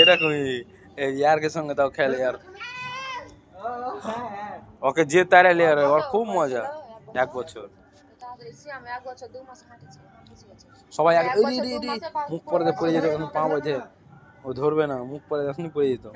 এরকমই ইয়ারকে সঙ্গে তাও খেলে আর ওকে যে তারাইলে আর ওর খুব মজা। 1 বছর সবাই মুখ পরে পড়ে যেত, পা বাঁধে ও ধরবে না, মুখ পরে এখনই পড়ে যেত।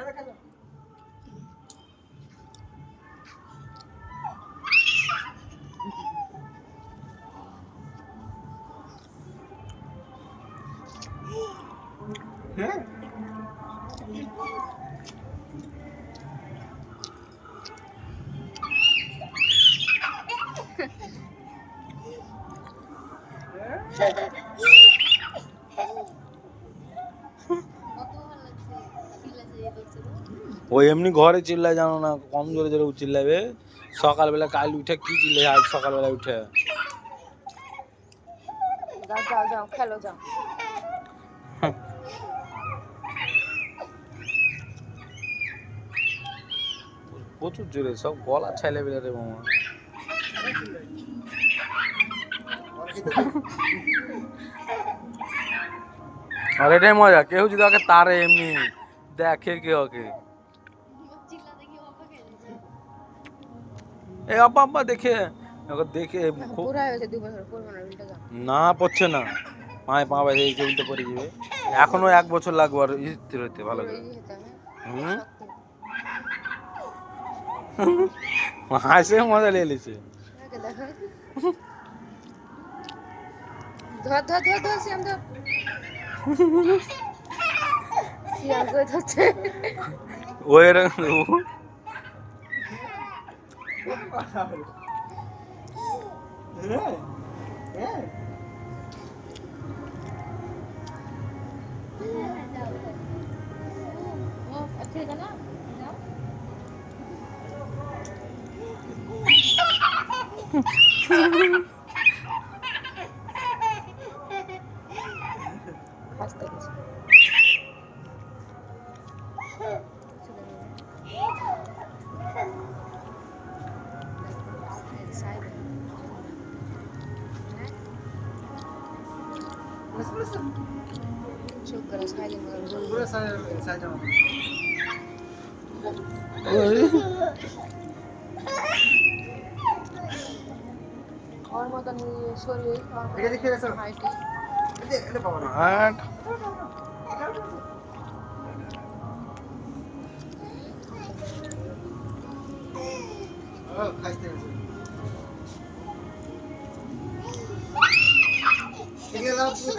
ও এমনি ঘরে চিল্লায় জানো না, কম জোরে জোরে চিল্লাবে। সকালবেলা কাল উঠে কি চিল্লায়, আজ সকালবেলা উঠে যাও যাও খেলো যাও। প্রচুর জোরে সব গলা ছেলে বেলা রে মামা। আর এটাই মজা, কেউ যদি ওকে তারে এমনি দেখে কে ওকে এই আব্বা আব্বা দেখে ওকে দেখে খুব না পড়ছে না, মায়ের পা বেঁধে এই উল্টে পড়ে যাবে। এখনো 1 বছর লাগবে আর স্থির হতে ভালো করে। হাসে মজা নিয়ে নিছে। ধর ধর ধর ধর সিয়াম ধর। সিয়াম কই ধরছে ওই এরকম और मत शरीर খাইতে